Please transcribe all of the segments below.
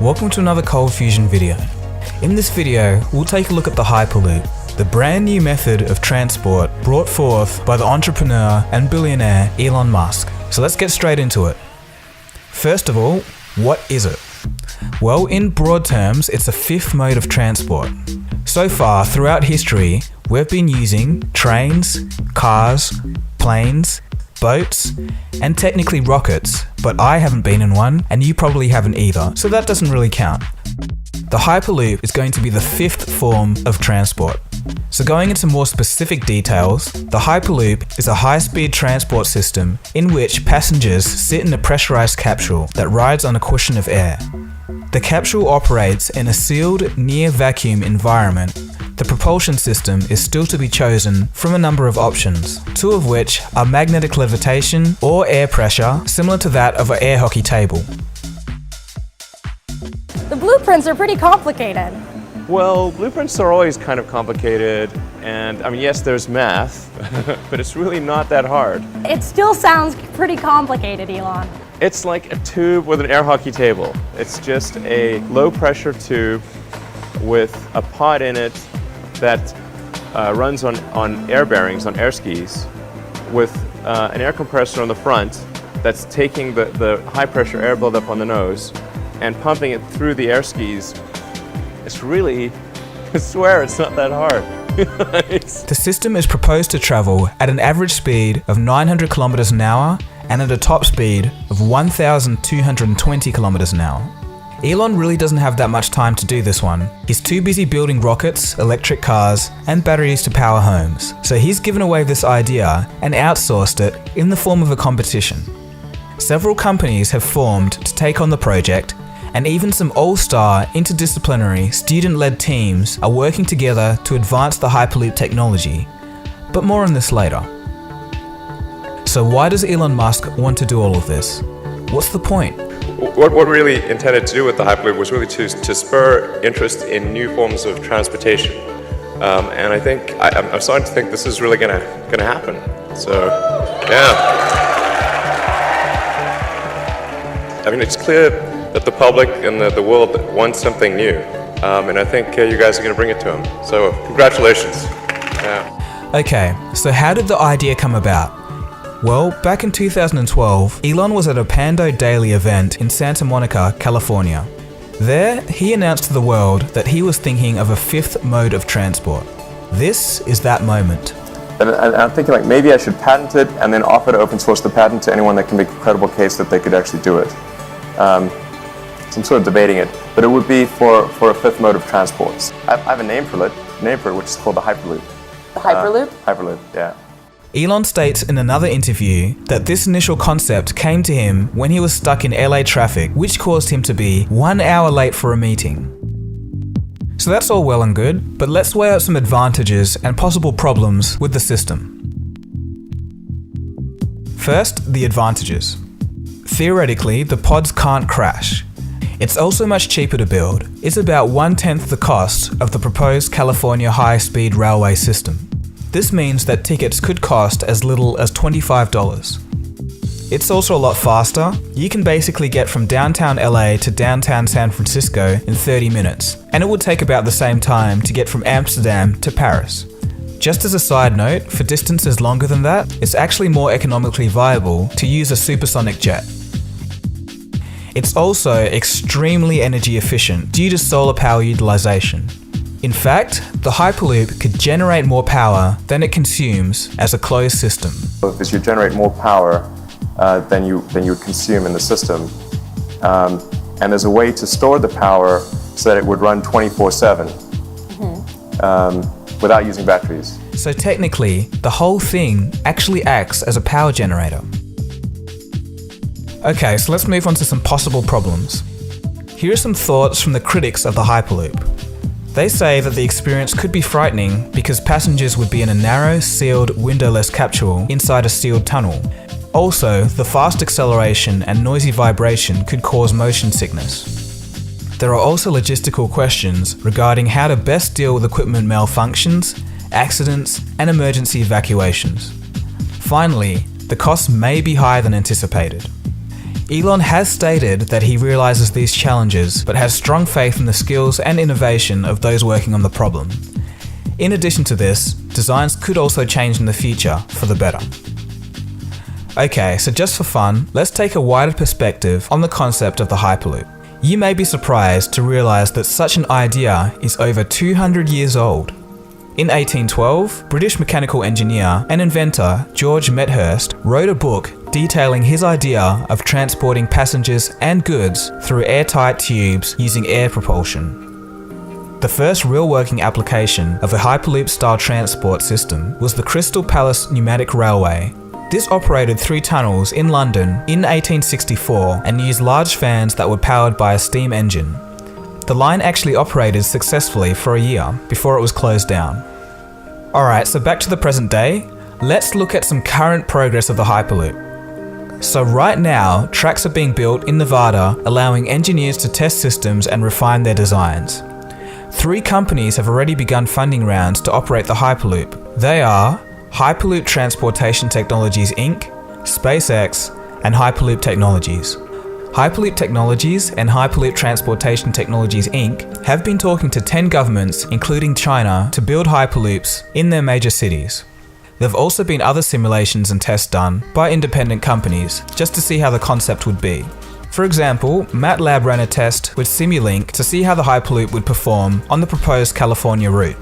Welcome to another Cold Fusion video. In this video, we'll take a look at the Hyperloop, the brand new method of transport brought forth by the entrepreneur and billionaire Elon Musk. So let's get straight into it. First of all, what is it? Well, in broad terms, it's a fifth mode of transport. So far, throughout history, we've been using trains, cars, planes, boats, and technically rockets, but I haven't been in one, and you probably haven't either, so that doesn't really count. The Hyperloop is going to be the fifth form of transport. So going into more specific details, the Hyperloop is a high-speed transport system in which passengers sit in a pressurized capsule that rides on a cushion of air. The capsule operates in a sealed, near-vacuum environment. The propulsion system is still to be chosen from a number of options, two of which are magnetic levitation or air pressure, similar to that of an air hockey table. The blueprints are pretty complicated. Well, blueprints are always kind of complicated, and I mean, yes, there's math, but it's really not that hard. It still sounds pretty complicated, Elon. It's like a tube with an air hockey table. It's just a low-pressure tube with a pod in it that runs on air bearings, on air skis, with an air compressor on the front that's taking the high-pressure air buildup on the nose and pumping it through the air skis. It's really, I swear, it's not that hard. The system is proposed to travel at an average speed of 900 kilometers an hour and at a top speed of 1,220 kilometers an hour. Elon really doesn't have that much time to do this one. He's too busy building rockets, electric cars, and batteries to power homes. So he's given away this idea and outsourced it in the form of a competition. Several companies have formed to take on the project, and even some all-star, interdisciplinary, student-led teams are working together to advance the Hyperloop technology. But more on this later. So why does Elon Musk want to do all of this? What's the point? What we really intended to do with the Hyperloop was really to spur interest in new forms of transportation. And I think, I'm starting to think this is really gonna happen. So, yeah. I mean, it's clear that the public and the world wants something new. And I think you guys are gonna bring it to them. So, congratulations. Yeah. Okay, so how did the idea come about? Well, back in 2012, Elon was at a Pando Daily event in Santa Monica, California. There, he announced to the world that he was thinking of a fifth mode of transport. This is that moment. And I'm thinking, like, maybe I should patent it and then offer to open source the patent to anyone that can make a credible case that they could actually do it. So I'm sort of debating it, but it would be for a fifth mode of transports. I have a name for it, which is called the Hyperloop. The Hyperloop? Hyperloop, yeah. Elon states in another interview that this initial concept came to him when he was stuck in LA traffic, which caused him to be 1 hour late for a meeting. So that's all well and good, but let's weigh out some advantages and possible problems with the system. First, the advantages. Theoretically, the pods can't crash. It's also much cheaper to build. It's about 1/10 the cost of the proposed California high-speed railway system. This means that tickets could cost as little as $25. It's also a lot faster. You can basically get from downtown LA to downtown San Francisco in 30 minutes, and it would take about the same time to get from Amsterdam to Paris. Just as a side note, for distances longer than that, it's actually more economically viable to use a supersonic jet. It's also extremely energy efficient due to solar power utilization. In fact, the Hyperloop could generate more power than it consumes as a closed system. Because you generate more power than you would consume in the system. And there's a way to store the power so that it would run 24/7 without using batteries. So technically, the whole thing actually acts as a power generator. Okay, so let's move on to some possible problems. Here are some thoughts from the critics of the Hyperloop. They say that the experience could be frightening because passengers would be in a narrow, sealed, windowless capsule inside a sealed tunnel. Also, the fast acceleration and noisy vibration could cause motion sickness. There are also logistical questions regarding how to best deal with equipment malfunctions, accidents, and emergency evacuations. Finally, the costs may be higher than anticipated. Elon has stated that he realizes these challenges, but has strong faith in the skills and innovation of those working on the problem. In addition to this, designs could also change in the future for the better. Okay, so just for fun, let's take a wider perspective on the concept of the Hyperloop. You may be surprised to realize that such an idea is over 200 years old. In 1812, British mechanical engineer and inventor George Medhurst wrote a book detailing his idea of transporting passengers and goods through airtight tubes using air propulsion. The first real working application of a Hyperloop-style transport system was the Crystal Palace Pneumatic Railway. This operated through tunnels in London in 1864 and used large fans that were powered by a steam engine. The line actually operated successfully for a year before it was closed down. Alright, so back to the present day, let's look at some current progress of the Hyperloop. So right now, tracks are being built in Nevada, allowing engineers to test systems and refine their designs. 3 companies have already begun funding rounds to operate the Hyperloop. They are Hyperloop Transportation Technologies Inc., SpaceX, and Hyperloop Technologies. Hyperloop Technologies and Hyperloop Transportation Technologies Inc. have been talking to 10 governments, including China, to build Hyperloops in their major cities. There have also been other simulations and tests done by independent companies, just to see how the concept would be. For example, MATLAB ran a test with Simulink to see how the Hyperloop would perform on the proposed California route.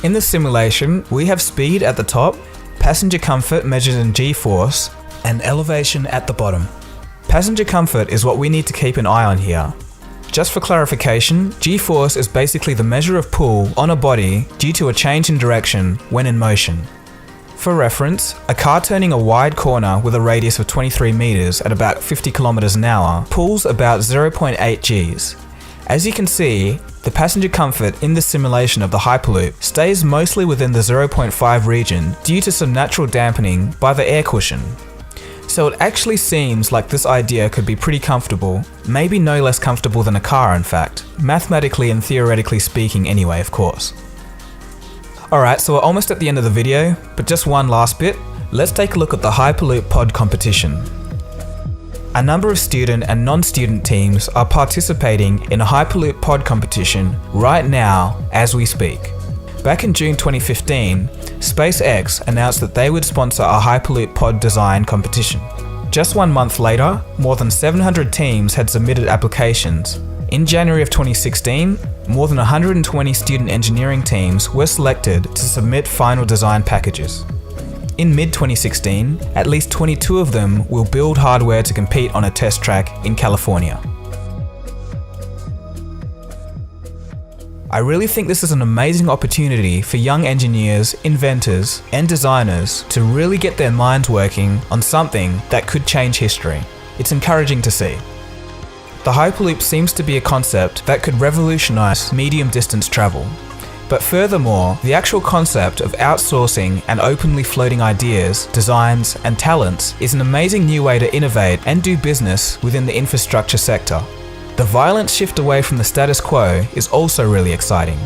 In the simulation, we have speed at the top, passenger comfort measured in G-force, and elevation at the bottom. Passenger comfort is what we need to keep an eye on here. Just for clarification, G-force is basically the measure of pull on a body due to a change in direction when in motion. For reference, a car turning a wide corner with a radius of 23 meters at about 50 kilometers an hour pulls about 0.8 Gs. As you can see, the passenger comfort in this simulation of the Hyperloop stays mostly within the 0.5 region due to some natural dampening by the air cushion. So it actually seems like this idea could be pretty comfortable, maybe no less comfortable than a car in fact, mathematically and theoretically speaking anyway, of course. Alright, so we're almost at the end of the video, but just one last bit. Let's take a look at the Hyperloop pod competition. A number of student and non-student teams are participating in a Hyperloop pod competition right now as we speak. Back in June 2015, SpaceX announced that they would sponsor a Hyperloop pod design competition. Just 1 month later, more than 700 teams had submitted applications. In January of 2016, more than 120 student engineering teams were selected to submit final design packages. In mid-2016, at least 22 of them will build hardware to compete on a test track in California. I really think this is an amazing opportunity for young engineers, inventors, and designers to really get their minds working on something that could change history. It's encouraging to see. The Hyperloop seems to be a concept that could revolutionize medium-distance travel. But furthermore, the actual concept of outsourcing and openly floating ideas, designs, and talents is an amazing new way to innovate and do business within the infrastructure sector. The violent shift away from the status quo is also really exciting.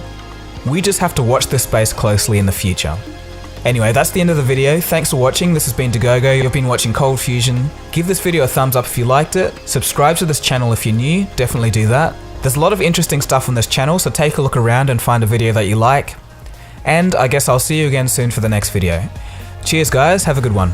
We just have to watch this space closely in the future. Anyway, that's the end of the video. Thanks for watching. This has been Dagogo. You've been watching Cold Fusion. Give this video a thumbs up if you liked it. Subscribe to this channel if you're new. Definitely do that. There's a lot of interesting stuff on this channel, so take a look around and find a video that you like. And I guess I'll see you again soon for the next video. Cheers guys, have a good one.